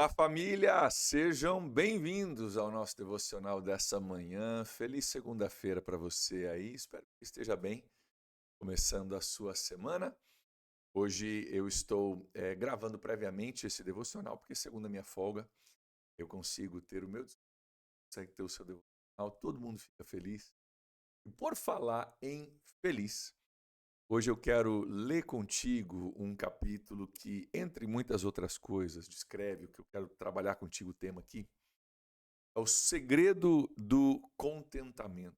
Olá, família! Sejam bem-vindos ao nosso devocional dessa manhã. Feliz segunda-feira para você aí. Espero que esteja bem, começando a sua semana. Hoje eu estou gravando previamente esse devocional, porque segundo a minha folga, eu consigo ter o meu descanso, consegue ter o seu devocional, todo mundo fica feliz. E por falar em feliz, hoje eu quero ler contigo um capítulo que, entre muitas outras coisas, descreve o que eu quero trabalhar contigo o tema aqui. É o segredo do contentamento.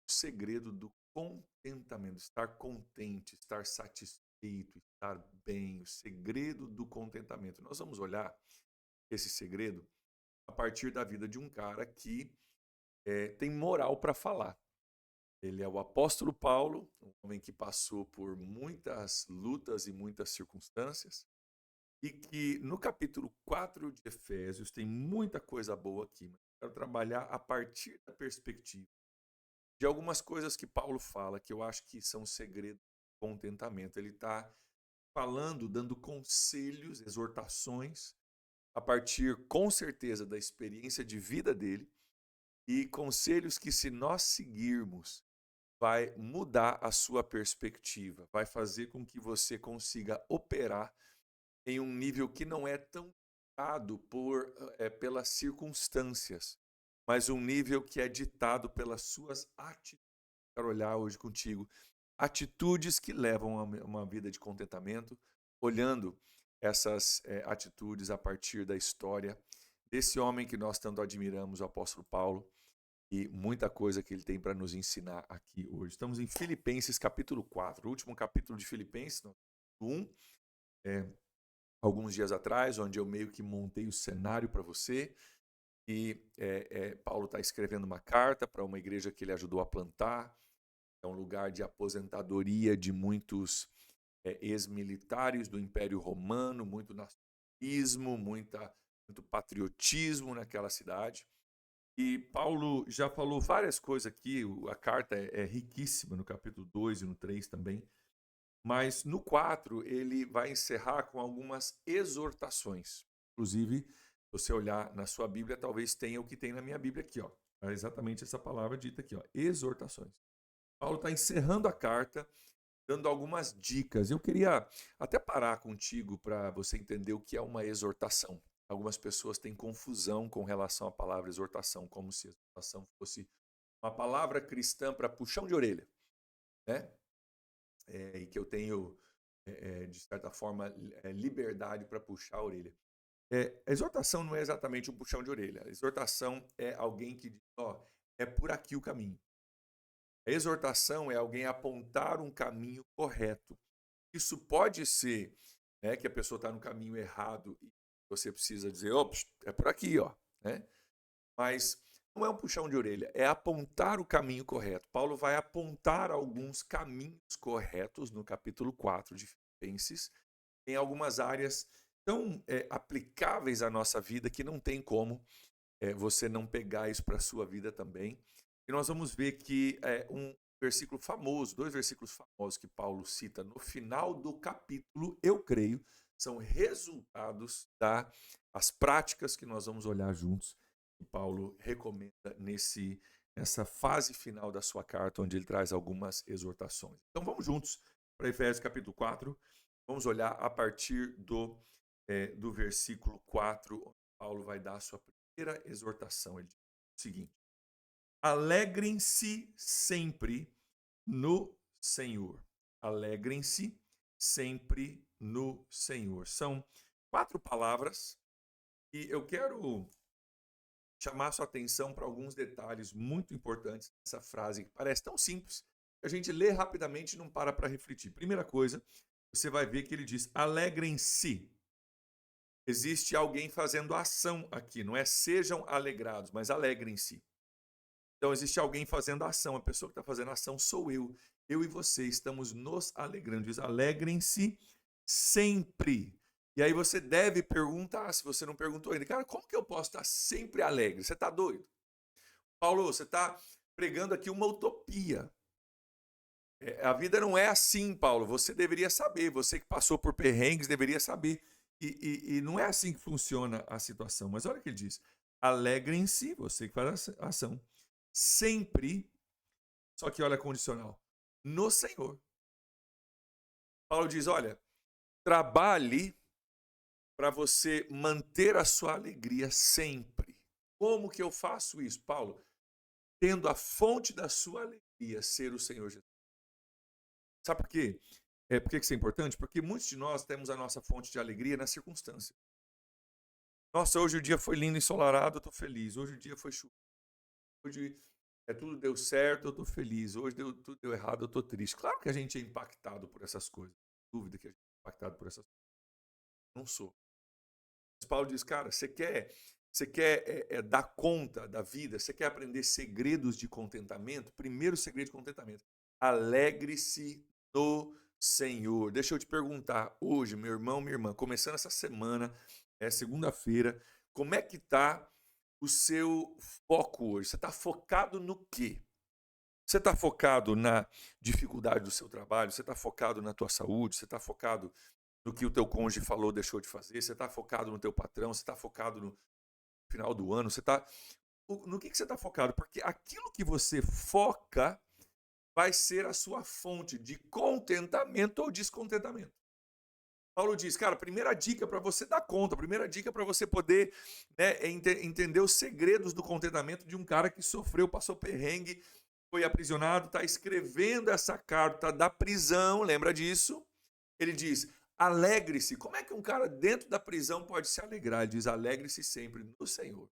O segredo do contentamento, estar contente, estar satisfeito, estar bem, o segredo do contentamento. Nós vamos olhar esse segredo a partir da vida de um cara que tem moral para falar. Ele é o apóstolo Paulo, um homem que passou por muitas lutas e muitas circunstâncias, e que no capítulo 4 de Efésios tem muita coisa boa aqui, mas eu quero trabalhar a partir da perspectiva de algumas coisas que Paulo fala, que eu acho que são segredos do contentamento. Ele está falando, dando conselhos, exortações, a partir, com certeza, da experiência de vida dele, e conselhos que, se nós seguirmos, vai mudar a sua perspectiva, vai fazer com que você consiga operar em um nível que não é tão ditado pelas circunstâncias, mas um nível que é ditado pelas suas atitudes. Quero olhar hoje contigo atitudes que levam a uma vida de contentamento, olhando essas atitudes a partir da história desse homem que nós tanto admiramos, o apóstolo Paulo, e muita coisa que ele tem para nos ensinar aqui hoje. Estamos em Filipenses capítulo 4, o último capítulo de Filipenses, no 1, alguns dias atrás, onde eu meio que montei o cenário para você, e Paulo está escrevendo uma carta para uma igreja que ele ajudou a plantar. É um lugar de aposentadoria de muitos ex-militares do Império Romano, muito nacionalismo, muito patriotismo naquela cidade. E Paulo já falou várias coisas aqui, a carta é riquíssima no capítulo 2 e no 3 também, mas no 4 ele vai encerrar com algumas exortações. Inclusive, se você olhar na sua Bíblia, talvez tenha o que tem na minha Bíblia aqui, ó. É exatamente essa palavra dita aqui, ó, exortações. Paulo está encerrando a carta, dando algumas dicas. Eu queria até parar contigo para você entender o que é uma exortação. Algumas pessoas têm confusão com relação à palavra exortação, como se a exortação fosse uma palavra cristã para puxão de orelha, né? E que eu tenho, de certa forma, liberdade para puxar a orelha. A exortação não é exatamente um puxão de orelha. A exortação é alguém que diz, ó, é por aqui o caminho. A exortação é alguém apontar um caminho correto. Isso pode ser que a pessoa está no caminho errado e você precisa dizer, ops, é por aqui, ó, né? Mas não é um puxão de orelha, é apontar o caminho correto. Paulo vai apontar alguns caminhos corretos no capítulo 4 de Filipenses, em algumas áreas tão aplicáveis à nossa vida que não tem como você não pegar isso para a sua vida também. E nós vamos ver que um versículo famoso, dois versículos famosos que Paulo cita no final do capítulo, eu creio, são resultados das práticas que nós vamos olhar juntos, que Paulo recomenda nessa fase final da sua carta, onde ele traz algumas exortações. Então vamos juntos para Efésios capítulo 4, vamos olhar a partir do versículo 4, onde Paulo vai dar a sua primeira exortação. Ele diz o seguinte: alegrem-se sempre no Senhor. Alegrem-se sempre no Senhor. São 4 palavras e eu quero chamar sua atenção para alguns detalhes muito importantes nessa frase que parece tão simples, que a gente lê rapidamente e não para refletir. Primeira coisa, você vai ver que ele diz: alegrem-se. Existe alguém fazendo ação aqui, não é sejam alegrados, mas alegrem-se. Então existe alguém fazendo ação, a pessoa que está fazendo ação sou eu. Eu e você estamos nos alegrando. Diz, alegrem-se sempre. E aí você deve perguntar, se você não perguntou ainda, cara, como que eu posso estar sempre alegre? Você está doido? Paulo, você está pregando aqui uma utopia. A vida não é assim, Paulo. Você deveria saber, você que passou por perrengues deveria saber E não é assim que funciona a situação. Mas olha o que ele diz. Alegrem-se, você que faz a ação, sempre, só que olha a condicional, no Senhor. Paulo diz, olha, trabalhe para você manter a sua alegria sempre. Como que eu faço isso, Paulo? Tendo a fonte da sua alegria ser o Senhor Jesus. Sabe por quê? Por que isso é importante? Porque muitos de nós temos a nossa fonte de alegria na circunstância. Nossa, hoje o dia foi lindo, ensolarado, eu estou feliz. Hoje o dia foi chuva. Hoje tudo deu certo, eu estou feliz. Hoje tudo deu errado, eu estou triste. Claro que a gente é impactado por essas coisas. Não dúvida que a gente é impactado por essas coisas. Não sou. Mas Paulo diz, cara, você quer dar conta da vida? Você quer aprender segredos de contentamento? Primeiro segredo de contentamento. Alegre-se no Senhor. Deixa eu te perguntar, hoje, meu irmão, minha irmã, começando essa semana, segunda-feira, como é que está o seu foco hoje? Você está focado no quê? Você está focado na dificuldade do seu trabalho? Você está focado na tua saúde? Você está focado no que o teu cônjuge falou, deixou de fazer? Você está focado no teu patrão? Você está focado no final do ano? No que você está focado? Porque aquilo que você foca vai ser a sua fonte de contentamento ou descontentamento. Paulo diz, cara, primeira dica para você dar conta, primeira dica para você poder entender os segredos do contentamento de um cara que sofreu, passou perrengue, foi aprisionado, está escrevendo essa carta da prisão, lembra disso? Ele diz, alegre-se. Como é que um cara dentro da prisão pode se alegrar? Ele diz, alegre-se sempre no Senhor.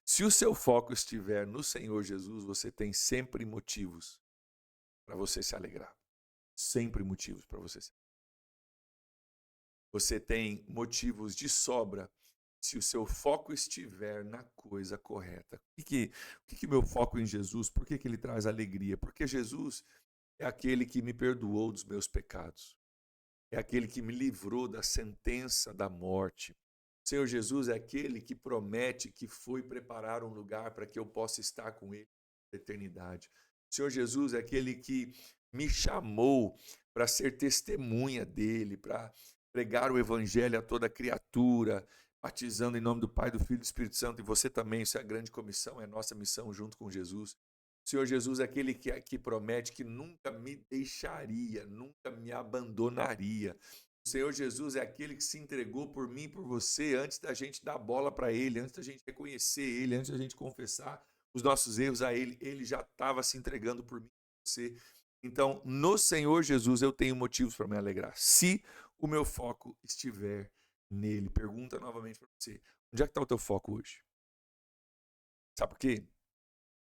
Se o seu foco estiver no Senhor Jesus, você tem sempre motivos para você se alegrar. Sempre motivos para você se alegrar. Você tem motivos de sobra se o seu foco estiver na coisa correta. O que meu foco em Jesus? Por que ele traz alegria? Porque Jesus é aquele que me perdoou dos meus pecados. É aquele que me livrou da sentença da morte. O Senhor Jesus é aquele que promete que foi preparar um lugar para que eu possa estar com Ele na eternidade. O Senhor Jesus é aquele que me chamou para ser testemunha dEle, para pregar o Evangelho a toda criatura, batizando em nome do Pai, do Filho e do Espírito Santo, e você também, isso é a grande comissão, é a nossa missão junto com Jesus. O Senhor Jesus é aquele que promete que nunca me deixaria, nunca me abandonaria. O Senhor Jesus é aquele que se entregou por mim e por você antes da gente dar bola para Ele, antes da gente reconhecer Ele, antes da gente confessar os nossos erros a Ele. Ele já estava se entregando por mim e por você. Então, no Senhor Jesus eu tenho motivos para me alegrar. Se o meu foco estiver nele. Pergunta novamente para você. Onde é que está o teu foco hoje? Sabe por quê?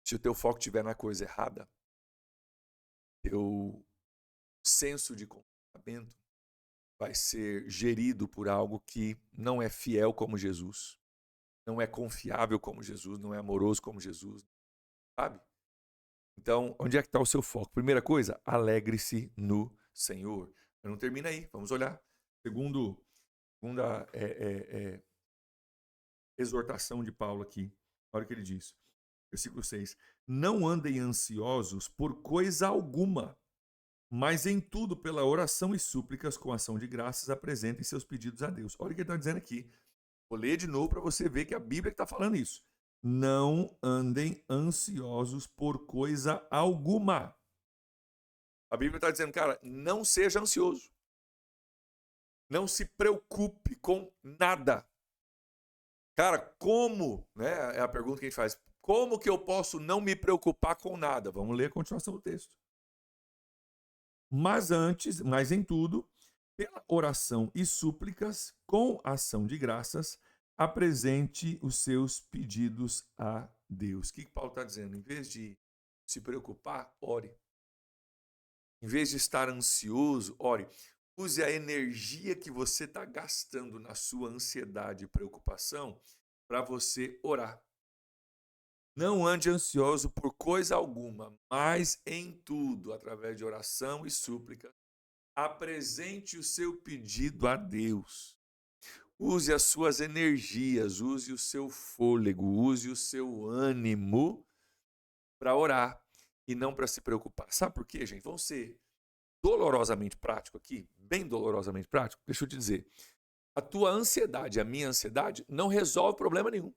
Se o teu foco estiver na coisa errada, teu senso de comportamento vai ser gerido por algo que não é fiel como Jesus, não é confiável como Jesus, não é amoroso como Jesus, sabe? Então, onde é que está o seu foco? Primeira coisa, alegre-se no Senhor. Mas não termina aí, vamos olhar. Segunda exortação de Paulo aqui, olha o que ele diz. Versículo 6. Não andem ansiosos por coisa alguma, mas em tudo, pela oração e súplicas, com ação de graças, apresentem seus pedidos a Deus. Olha o que ele está dizendo aqui. Vou ler de novo para você ver que a Bíblia está falando isso. Não andem ansiosos por coisa alguma. A Bíblia está dizendo, cara, não seja ansioso. Não se preocupe com nada. Cara, como? Né? É a pergunta que a gente faz. Como que eu posso não me preocupar com nada? Vamos ler a continuação do texto. Mas em tudo, pela oração e súplicas, com ação de graças, apresente os seus pedidos a Deus. O que Paulo está dizendo? Em vez de se preocupar, ore. Em vez de estar ansioso, ore. Use a energia que você está gastando na sua ansiedade e preocupação para você orar. Não ande ansioso por coisa alguma, mas em tudo, através de oração e súplica, apresente o seu pedido a Deus. Use as suas energias, use o seu fôlego, use o seu ânimo para orar e não para se preocupar. Sabe por quê, gente? Vamos ser dolorosamente prático aqui, bem dolorosamente prático. Deixa eu te dizer. A tua ansiedade, a minha ansiedade, não resolve problema nenhum.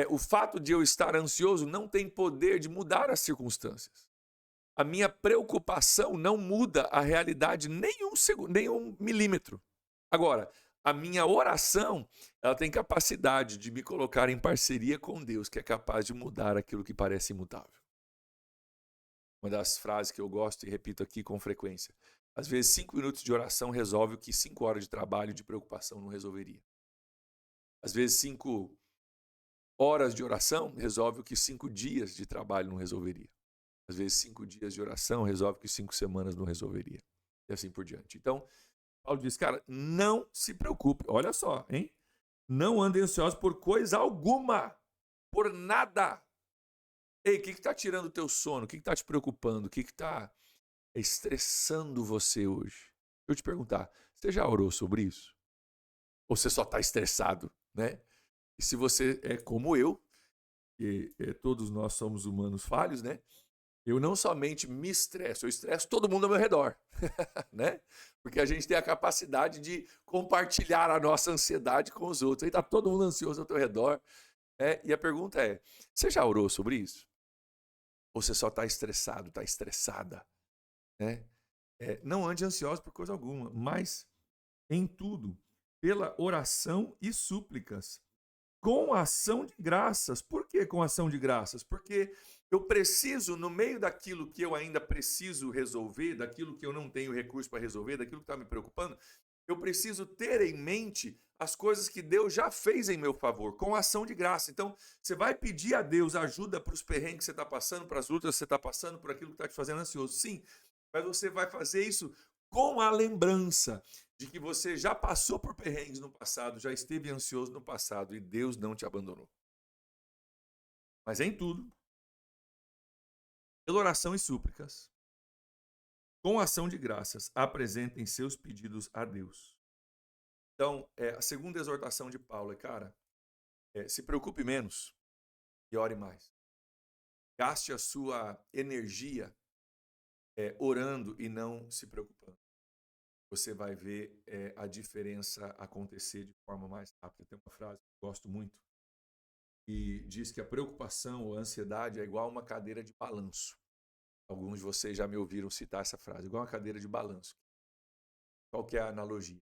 O fato de eu estar ansioso não tem poder de mudar as circunstâncias. A minha preocupação não muda a realidade nem um milímetro. Agora, a minha oração, ela tem capacidade de me colocar em parceria com Deus, que é capaz de mudar aquilo que parece imutável. Uma das frases que eu gosto e repito aqui com frequência. Às vezes, 5 minutos de oração resolve o que 5 horas de trabalho e de preocupação não resolveria. Às vezes, 5 horas de oração resolve o que 5 dias de trabalho não resolveria. Às vezes, 5 dias de oração resolve o que 5 semanas não resolveria. E assim por diante. Então, Paulo diz, cara, não se preocupe. Olha só, hein? Não andem ansiosos por coisa alguma, por nada. Ei, o que está tirando o teu sono? O que está te preocupando? O que está estressando você hoje? Eu te perguntar, você já orou sobre isso? Ou você só está estressado, né? E se você é como eu, e todos nós somos humanos falhos, né? Eu não somente me estresso, eu estresso todo mundo ao meu redor, né? Porque a gente tem a capacidade de compartilhar a nossa ansiedade com os outros. Aí está todo mundo ansioso ao teu redor. E a pergunta é, você já orou sobre isso? Ou você só está estressado, está estressada? Né? Não ande ansioso por coisa alguma, mas em tudo, pela oração e súplicas, com ação de graças. Por que com ação de graças? Porque eu preciso, no meio daquilo que eu ainda preciso resolver, daquilo que eu não tenho recurso para resolver, daquilo que está me preocupando, eu preciso ter em mente as coisas que Deus já fez em meu favor, com ação de graça. Então, você vai pedir a Deus ajuda para os perrengues que você está passando, para as lutas que você está passando, por aquilo que está te fazendo ansioso. Sim, mas você vai fazer isso com a lembrança de que você já passou por perrengues no passado, já esteve ansioso no passado e Deus não te abandonou. Mas em tudo, pela oração e súplicas, com ação de graças, apresentem seus pedidos a Deus. Então, a segunda exortação de Paulo é, cara, se preocupe menos e ore mais. Gaste a sua energia orando e não se preocupando. Você vai ver a diferença acontecer de forma mais rápida. Tem uma frase que eu gosto muito, que diz que a preocupação ou a ansiedade é igual a uma cadeira de balanço. Alguns de vocês já me ouviram citar essa frase, igual uma cadeira de balanço. Qual que é a analogia?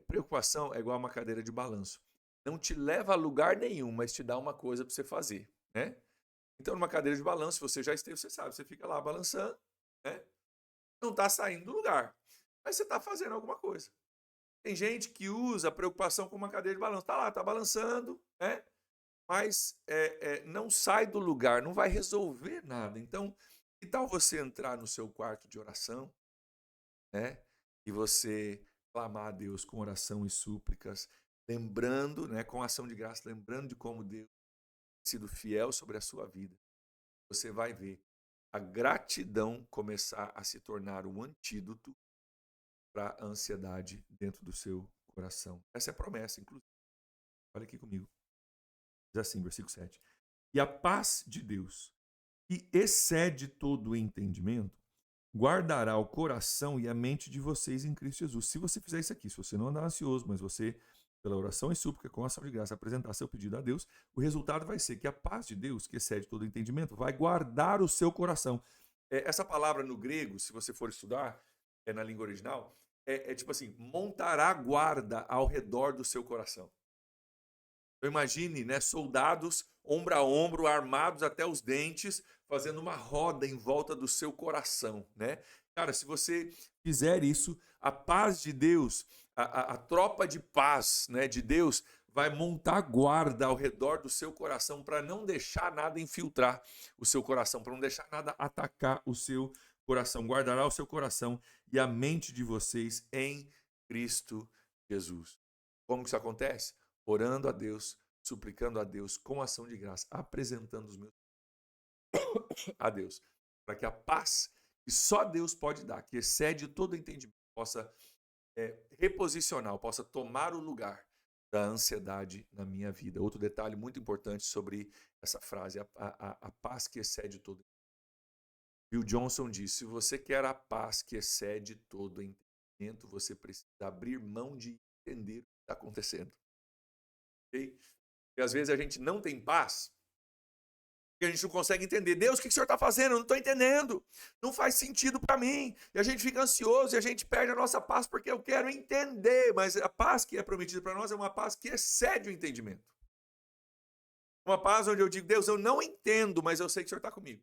Preocupação é igual a uma cadeira de balanço. Não te leva a lugar nenhum, mas te dá uma coisa para você fazer, né? Então, numa cadeira de balanço, você já esteve, você sabe, você fica lá balançando, né? Não está saindo do lugar, mas você está fazendo alguma coisa. Tem gente que usa a preocupação como uma cadeira de balanço. Está lá, está balançando, né? Mas não sai do lugar, não vai resolver nada. Então, que tal você entrar no seu quarto de oração, né? E você clamar a Deus com oração e súplicas, lembrando, né, com ação de graça, lembrando de como Deus tem sido fiel sobre a sua vida. Você vai ver a gratidão começar a se tornar um antídoto para a ansiedade dentro do seu coração. Essa é a promessa, inclusive. Olha aqui comigo. Diz assim, versículo 7. E a paz de Deus, que excede todo o entendimento, guardará o coração e a mente de vocês em Cristo Jesus. Se você fizer isso aqui, se você não andar ansioso, mas você, pela oração e súplica, com ação de graça, apresentar seu pedido a Deus, o resultado vai ser que a paz de Deus, que excede todo o entendimento, vai guardar o seu coração. Essa palavra no grego, se você for estudar, na língua original, tipo assim, montará guarda ao redor do seu coração. Então imagine, né, soldados ombro a ombro, armados até os dentes, fazendo uma roda em volta do seu coração, né? Cara, se você fizer isso, a paz de Deus, a tropa de paz, né, de Deus, vai montar guarda ao redor do seu coração para não deixar nada infiltrar o seu coração, para não deixar nada atacar o seu coração. Guardará o seu coração e a mente de vocês em Cristo Jesus. Como que isso acontece? Orando a Deus, suplicando a Deus com ação de graça, apresentando os meus a Deus, para que a paz que só Deus pode dar, que excede todo entendimento, possa reposicionar, possa tomar o lugar da ansiedade na minha vida. Outro detalhe muito importante sobre essa frase, a paz que excede todo entendimento. Bill Johnson disse, se você quer a paz que excede todo entendimento, entendimento, você precisa abrir mão de entender o que está acontecendo. Ok? E às vezes a gente não tem paz porque a gente não consegue entender. Deus, o que o Senhor está fazendo? Eu não estou entendendo. Não faz sentido para mim. E a gente fica ansioso e a gente perde a nossa paz porque eu quero entender. Mas a paz que é prometida para nós é uma paz que excede o entendimento. Uma paz onde eu digo, Deus, eu não entendo, mas eu sei que o Senhor está comigo.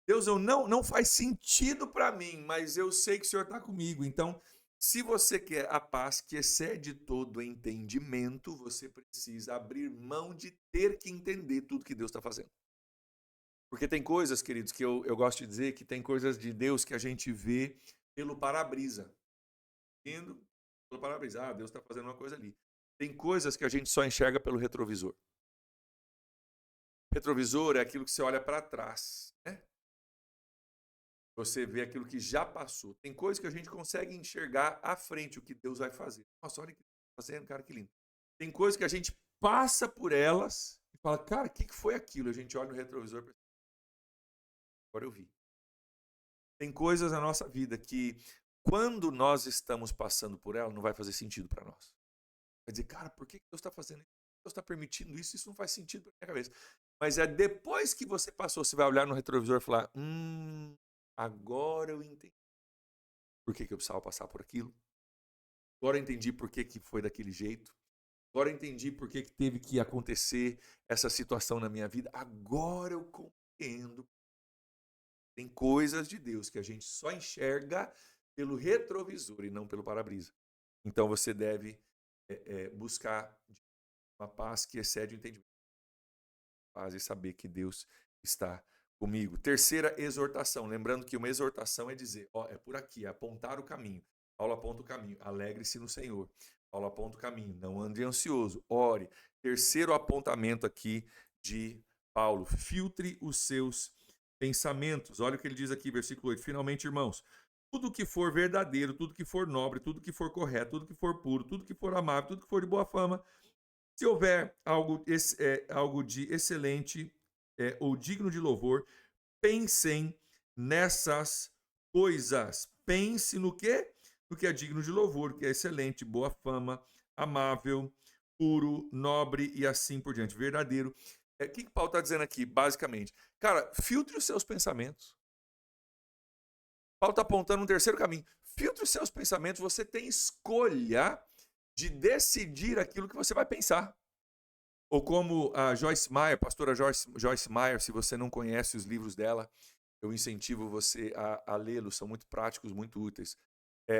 Deus, não faz sentido para mim, mas eu sei que o Senhor está comigo. Então, se você quer a paz que excede todo entendimento, você precisa abrir mão de ter que entender tudo que Deus está fazendo. Porque tem coisas, queridos, que eu gosto de dizer que tem coisas de Deus que a gente vê pelo para-brisa. Indo pelo para-brisa. Ah, Deus está fazendo uma coisa ali. Tem coisas que a gente só enxerga pelo retrovisor. Retrovisor é aquilo que você olha para trás, né? Você vê aquilo que já passou. Tem coisas que a gente consegue enxergar à frente o que Deus vai fazer. Nossa, olha o que Deus está fazendo, cara, que lindo. Tem coisas que a gente passa por elas e fala, cara, o que foi aquilo? A gente olha no retrovisor e pensa, agora eu vi. Tem coisas na nossa vida que, quando nós estamos passando por ela, não vai fazer sentido para nós. Vai dizer, cara, por que Deus está fazendo isso? Deus está permitindo isso? Isso não faz sentido para minha cabeça. Mas é depois que você passou, você vai olhar no retrovisor e falar, agora eu entendi por que eu precisava passar por aquilo. Agora eu entendi por que foi daquele jeito. Agora eu entendi por que teve que acontecer essa situação na minha vida. Agora eu compreendo. Tem coisas de Deus que a gente só enxerga pelo retrovisor e não pelo para-brisa. Então você deve buscar uma paz que excede o entendimento. Paz e saber que Deus está comigo. Terceira exortação. Lembrando que uma exortação é dizer, é por aqui, é apontar o caminho. Paulo aponta o caminho. Alegre-se no Senhor. Paulo aponta o caminho. Não ande ansioso. Ore. Terceiro apontamento aqui de Paulo. Filtre os seus pensamentos. Olha o que ele diz aqui, versículo 8. Finalmente, irmãos, tudo que for verdadeiro, tudo que for nobre, tudo que for correto, tudo que for puro, tudo que for amável, tudo que for de boa fama, se houver algo de excelente ou digno de louvor, pensem nessas coisas. Pense no quê? No que é digno de louvor, que é excelente, boa fama, amável, puro, nobre e assim por diante, verdadeiro. O que Paulo está dizendo aqui, basicamente? Cara, filtre os seus pensamentos. Paulo está apontando um terceiro caminho. Filtre os seus pensamentos, você tem escolha de decidir aquilo que você vai pensar. Ou como a Joyce Meyer, pastora Joyce Meyer, se você não conhece os livros dela, eu incentivo você a lê-los, são muito práticos, muito úteis.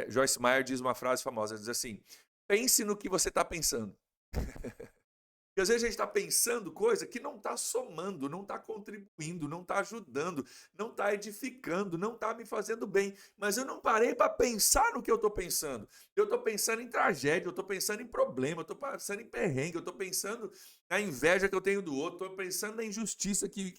Joyce Meyer diz uma frase famosa, diz assim, pense no que você está pensando. Porque às vezes a gente está pensando coisa que não está somando, não está contribuindo, não está ajudando, não está edificando, não está me fazendo bem. Mas eu não parei para pensar no que eu estou pensando. Eu estou pensando em tragédia, eu estou pensando em problema, eu estou pensando em perrengue, eu estou pensando na inveja que eu tenho do outro, estou pensando na injustiça que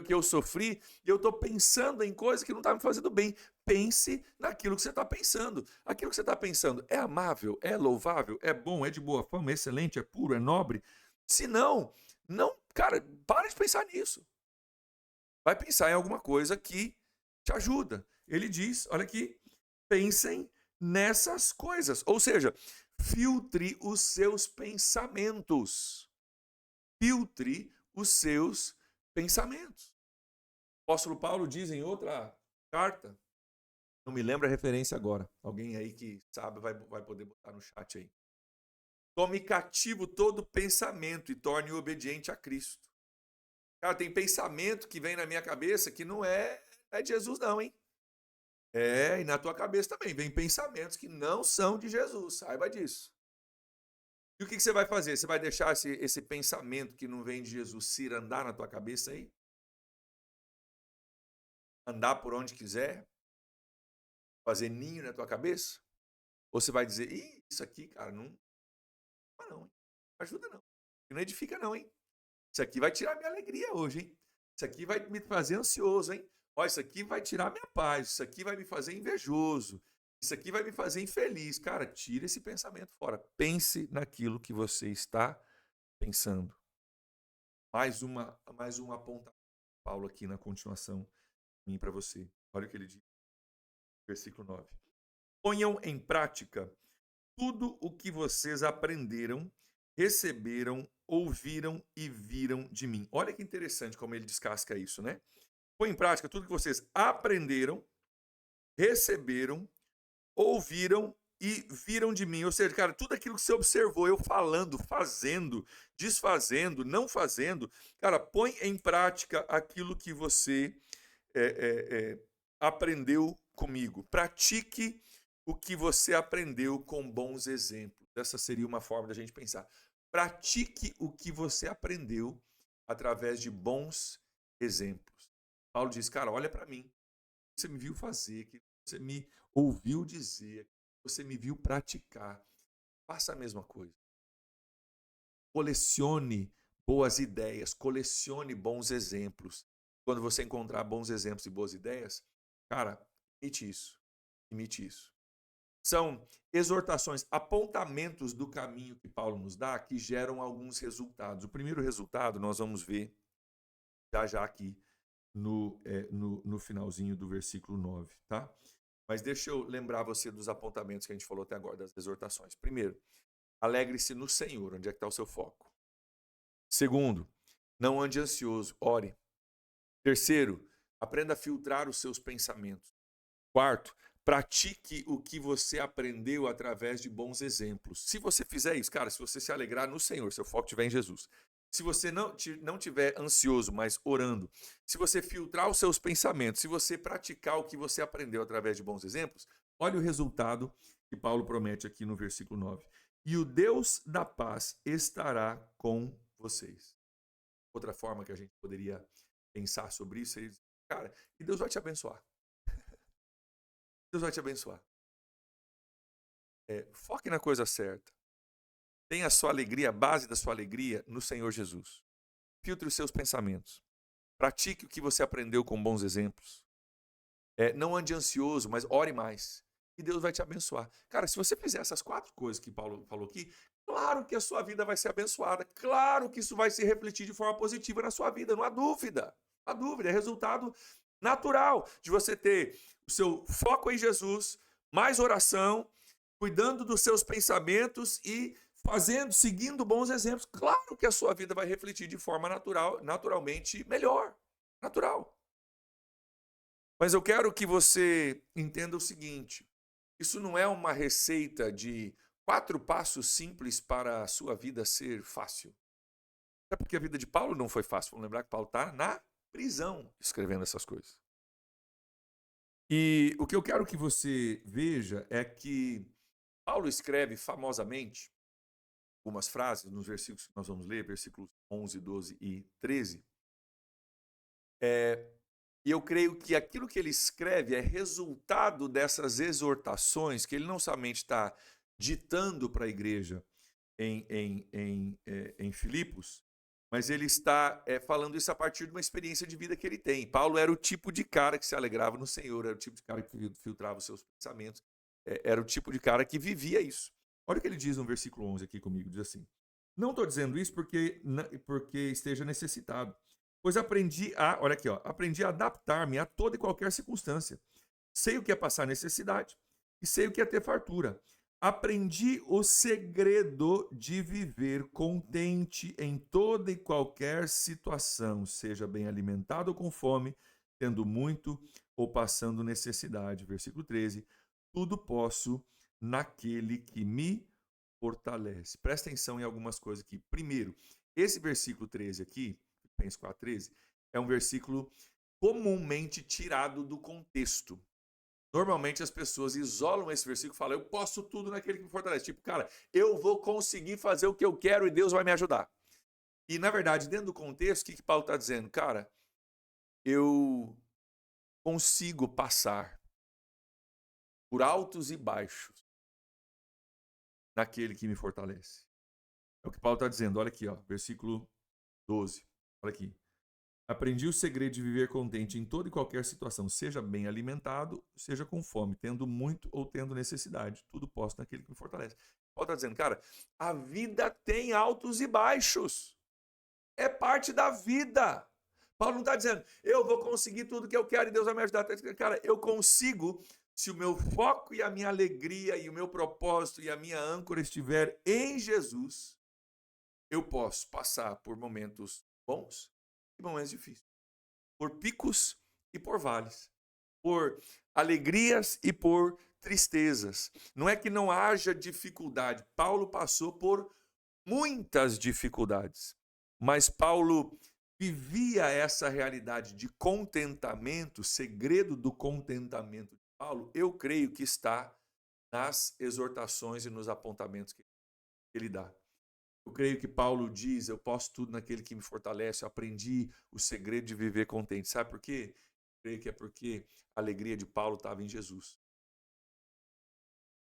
eu sofri, e eu estou pensando em coisas que não estão me fazendo bem. Pense naquilo que você está pensando. Aquilo que você está pensando é amável, é louvável, é bom, é de boa fama, é excelente, é puro, é nobre. Se não, cara, para de pensar nisso. Vai pensar em alguma coisa que te ajuda. Ele diz, olha aqui, pensem nessas coisas. Ou seja, filtre os seus pensamentos. Filtre os seus pensamentos. O apóstolo Paulo diz em outra carta, não me lembro a referência agora. Alguém aí que sabe vai poder botar no chat aí. Tome cativo todo pensamento e torne-o obediente a Cristo. Cara, tem pensamento que vem na minha cabeça que não é de Jesus não, hein? E na tua cabeça também. Vem pensamentos que não são de Jesus. Saiba disso. E o que você vai fazer? Você vai deixar esse pensamento que não vem de Jesus ir andar na tua cabeça aí? Andar por onde quiser? Fazer ninho na tua cabeça? Ou você vai dizer, isso aqui, cara, não ajuda não. Não edifica não, hein? Isso aqui vai tirar minha alegria hoje, hein? Isso aqui vai me fazer ansioso, hein? Isso aqui vai tirar minha paz, isso aqui vai me fazer invejoso, isso aqui vai me fazer infeliz. Cara, tira esse pensamento fora. Pense naquilo que você está pensando. Mais uma aponta Paulo aqui na continuação para você. Olha o que ele diz, versículo 9. ponham em prática tudo o que vocês aprenderam, receberam, ouviram e viram de mim. Olha que interessante como ele descasca isso, né? Põe em prática tudo que vocês aprenderam, receberam, ouviram e viram de mim. Ou seja, cara, tudo aquilo que você observou, eu falando, fazendo, desfazendo, não fazendo, cara, põe em prática aquilo que você aprendeu comigo. Pratique o que você aprendeu com bons exemplos. Essa seria uma forma da gente pensar. Pratique o que você aprendeu através de bons exemplos. Paulo diz, cara, olha para mim. Você me viu fazer, que você me ouviu dizer, que você me viu praticar. Faça a mesma coisa. Colecione boas ideias, colecione bons exemplos. Quando você encontrar bons exemplos e boas ideias, cara, imite isso. Imite isso. São exortações, apontamentos do caminho que Paulo nos dá que geram alguns resultados. O primeiro resultado nós vamos ver já aqui no finalzinho do versículo 9, tá? Mas deixa eu lembrar você dos apontamentos que a gente falou até agora, das exortações. Primeiro, alegre-se no Senhor, onde é que está o seu foco? Segundo, não ande ansioso, ore. Terceiro, aprenda a filtrar os seus pensamentos. Quarto, pratique o que você aprendeu através de bons exemplos. Se você fizer isso, cara, se você se alegrar no Senhor, seu foco estiver em Jesus. Se você não estiver ansioso, mas orando, se você filtrar os seus pensamentos, se você praticar o que você aprendeu através de bons exemplos, olha o resultado que Paulo promete aqui no versículo 9. E o Deus da paz estará com vocês. Outra forma que a gente poderia pensar sobre isso é, cara, que Deus vai te abençoar. Deus vai te abençoar. Foque na coisa certa. Tenha a sua alegria, a base da sua alegria no Senhor Jesus. Filtre os seus pensamentos. Pratique o que você aprendeu com bons exemplos. Não ande ansioso, mas ore mais. E Deus vai te abençoar. Cara, se você fizer essas 4 coisas que Paulo falou aqui, claro que a sua vida vai ser abençoada. Claro que isso vai se refletir de forma positiva na sua vida, não há dúvida. Não há dúvida, é resultado natural de você ter o seu foco em Jesus, mais oração, cuidando dos seus pensamentos e seguindo bons exemplos. Claro que a sua vida vai refletir de forma naturalmente melhor. Natural. Mas eu quero que você entenda o seguinte: isso não é uma receita de 4 passos simples para a sua vida ser fácil. É porque a vida de Paulo não foi fácil. Vamos lembrar que Paulo está na prisão escrevendo essas coisas. E o que eu quero que você veja é que Paulo escreve famosamente algumas frases nos versículos que nós vamos ler, versículos 11, 12 e 13. E eu creio que aquilo que ele escreve é resultado dessas exortações que ele não somente está ditando para a igreja em Filipos, mas ele está falando isso a partir de uma experiência de vida que ele tem. Paulo era o tipo de cara que se alegrava no Senhor, era o tipo de cara que filtrava os seus pensamentos, era o tipo de cara que vivia isso. Olha o que ele diz no versículo 11 aqui comigo, diz assim: não estou dizendo isso porque esteja necessitado, pois aprendi a adaptar-me a toda e qualquer circunstância. Sei o que é passar necessidade e sei o que é ter fartura. Aprendi o segredo de viver contente em toda e qualquer situação, seja bem alimentado ou com fome, tendo muito ou passando necessidade. Versículo 13. Tudo posso naquele que me fortalece. Presta atenção em algumas coisas aqui. Primeiro, esse versículo 13 aqui, Filipenses 4:13, é um versículo comumente tirado do contexto. Normalmente as pessoas isolam esse versículo e falam, eu posso tudo naquele que me fortalece. Tipo, cara, eu vou conseguir fazer o que eu quero e Deus vai me ajudar. E, na verdade, dentro do contexto, o que Paulo está dizendo? Cara, eu consigo passar por altos e baixos naquele que me fortalece. É o que Paulo está dizendo. Olha aqui, ó, versículo 12. Olha aqui. Aprendi o segredo de viver contente em toda e qualquer situação, seja bem alimentado, seja com fome, tendo muito ou tendo necessidade. Tudo posso naquele que me fortalece. Paulo está dizendo, cara, a vida tem altos e baixos. É parte da vida. Paulo não está dizendo, eu vou conseguir tudo que eu quero e Deus vai me ajudar. Cara, eu consigo Se o meu foco e a minha alegria e o meu propósito e a minha âncora estiver em Jesus, eu posso passar por momentos bons e momentos difíceis, por picos e por vales, por alegrias e por tristezas. Não é que não haja dificuldade. Paulo passou por muitas dificuldades, mas Paulo vivia essa realidade de contentamento. O segredo do contentamento de Paulo, eu creio que está nas exortações e nos apontamentos que ele dá. Eu creio que Paulo diz: eu posso tudo naquele que me fortalece. Eu aprendi o segredo de viver contente. Sabe por quê? Eu creio que é porque a alegria de Paulo estava em Jesus.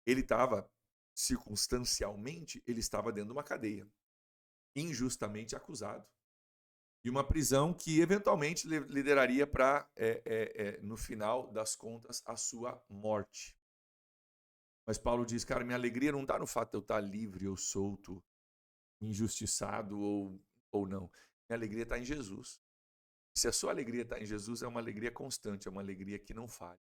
Ele estava, circunstancialmente, ele estava dentro de uma cadeia, injustamente acusado. E uma prisão que eventualmente lideraria para, no final das contas, a sua morte. Mas Paulo diz: cara, minha alegria não está no fato de eu estar livre ou solto, injustiçado ou não. Minha alegria está em Jesus. Se a sua alegria está em Jesus, é uma alegria constante, é uma alegria que não falha.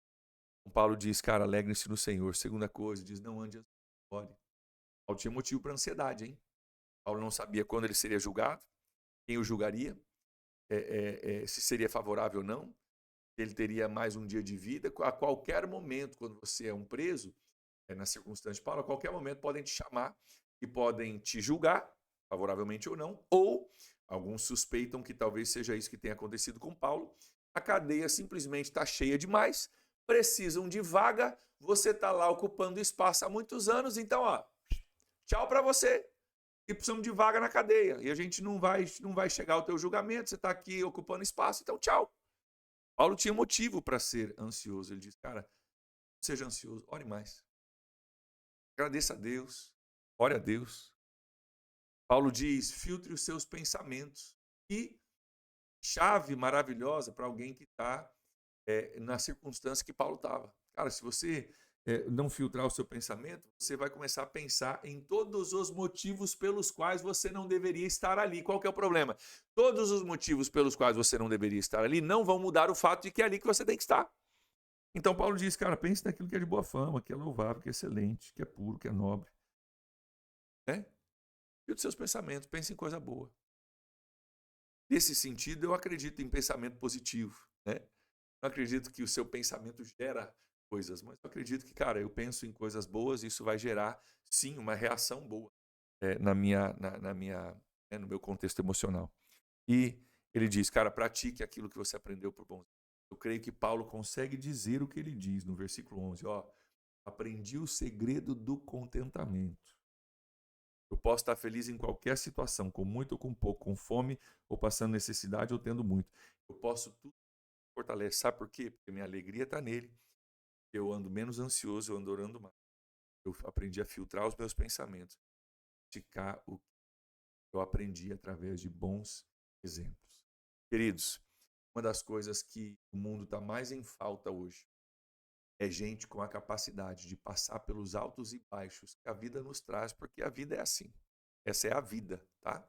Então, Paulo diz: cara, alegrem-se no Senhor. Segunda coisa, diz: não ande ansioso. Paulo tinha motivo para ansiedade, hein? Paulo não sabia quando ele seria julgado, quem o julgaria, se seria favorável ou não, se ele teria mais um dia de vida. A qualquer momento, quando você é um preso, na circunstância de Paulo, a qualquer momento podem te chamar e podem te julgar, favoravelmente ou não, ou alguns suspeitam que talvez seja isso que tenha acontecido com Paulo. A cadeia simplesmente está cheia demais, precisam de vaga, você está lá ocupando espaço há muitos anos, então, ó, tchau para você. E precisamos de vaga na cadeia. E a gente não vai chegar ao teu julgamento, você está aqui ocupando espaço, então tchau. Paulo tinha motivo para ser ansioso. Ele diz: cara, não seja ansioso, ore mais. Agradeça a Deus, ore a Deus. Paulo diz: filtre os seus pensamentos. E chave maravilhosa para alguém que está na circunstância que Paulo estava. Cara, se você não filtrar o seu pensamento, você vai começar a pensar em todos os motivos pelos quais você não deveria estar ali. Qual que é o problema? Todos os motivos pelos quais você não deveria estar ali não vão mudar o fato de que é ali que você tem que estar. Então Paulo diz: cara, pense naquilo que é de boa fama, que é louvável, que é excelente, que é puro, que é nobre. E os seus pensamentos, pense em coisa boa. Nesse sentido, eu acredito em pensamento positivo, né? Não acredito que o seu pensamento gera coisas, mas eu acredito que, cara, eu penso em coisas boas e isso vai gerar, sim, uma reação boa no meu contexto emocional. E ele diz: cara, pratique aquilo que você aprendeu por bom. Eu creio que Paulo consegue dizer o que ele diz no versículo 11, ó: aprendi o segredo do contentamento. Eu posso estar feliz em qualquer situação, com muito ou com pouco, com fome ou passando necessidade ou tendo muito. Eu posso tudo fortalecer. Sabe por quê? Porque minha alegria está nele. Eu ando menos ansioso, eu ando orando mais. Eu aprendi a filtrar os meus pensamentos, praticar o que eu aprendi através de bons exemplos. Queridos, uma das coisas que o mundo está mais em falta hoje é gente com a capacidade de passar pelos altos e baixos que a vida nos traz, porque a vida é assim. Essa é a vida, tá?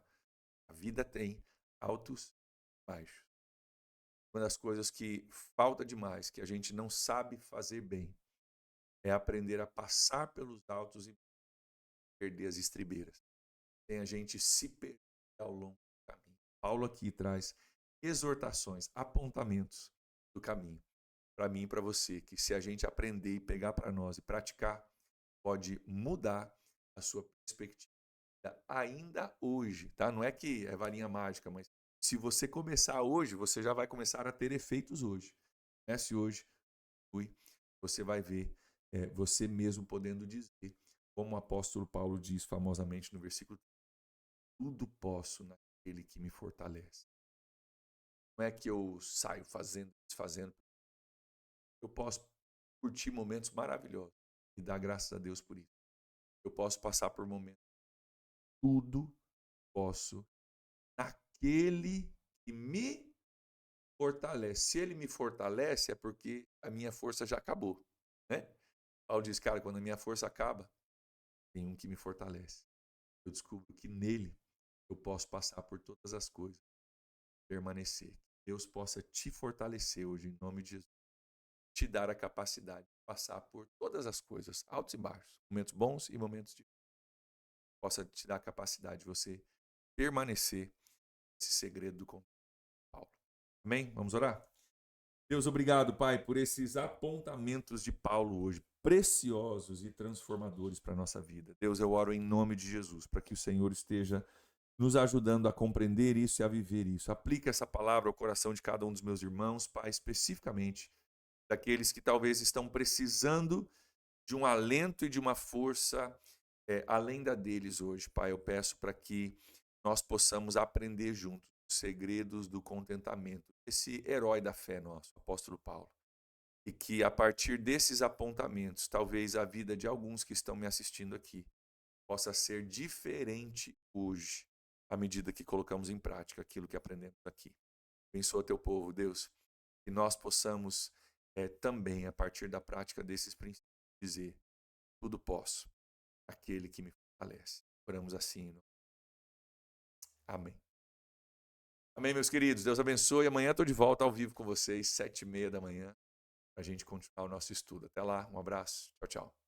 A vida tem altos e baixos. Uma das coisas que falta demais, que a gente não sabe fazer bem, é aprender a passar pelos altos e perder as estribeiras. Tem a gente se perder ao longo do caminho. Paulo aqui traz exortações, apontamentos do caminho para mim e para você, que se a gente aprender e pegar para nós e praticar, pode mudar a sua perspectiva ainda hoje, tá? Não é que é varinha mágica, mas se você começar hoje, você já vai começar a ter efeitos hoje. Comece hoje, você vai ver você mesmo podendo dizer, como o apóstolo Paulo diz famosamente no versículo: tudo posso naquele que me fortalece. Não é que eu saio fazendo, desfazendo. Eu posso curtir momentos maravilhosos e dar graças a Deus por isso. Eu posso passar por momentos. Tudo posso naquele que me fortalece. Se ele me fortalece, é porque a minha força já acabou, né? Paulo diz: cara, quando a minha força acaba, tem um que me fortalece. Eu descubro que nele eu posso passar por todas as coisas, permanecer. Deus possa te fortalecer hoje, em nome de Jesus. Te dar a capacidade passar por todas as coisas, altos e baixos, momentos bons e momentos difíceis. Possa te dar a capacidade de você permanecer nesse segredo do contato de Paulo. Amém? Vamos orar? Deus, obrigado, Pai, por esses apontamentos de Paulo hoje, preciosos e transformadores para a nossa vida. Deus, eu oro em nome de Jesus, para que o Senhor esteja nos ajudando a compreender isso e a viver isso. Aplica essa palavra ao coração de cada um dos meus irmãos, Pai, especificamente daqueles que talvez estão precisando de um alento e de uma força além da deles hoje, Pai. Eu peço para que nós possamos aprender juntos os segredos do contentamento. Esse herói da fé nosso, o apóstolo Paulo. E que a partir desses apontamentos, talvez a vida de alguns que estão me assistindo aqui possa ser diferente hoje, à medida que colocamos em prática aquilo que aprendemos aqui. Abençoa teu povo, Deus, que nós possamos também, a partir da prática desses princípios, dizer: tudo posso, aquele que me fortalece. Oramos assim. Amém. Amém, meus queridos. Deus abençoe. Amanhã estou de volta ao vivo com vocês, 7h30 da manhã, para a gente continuar o nosso estudo. Até lá, um abraço. Tchau, tchau.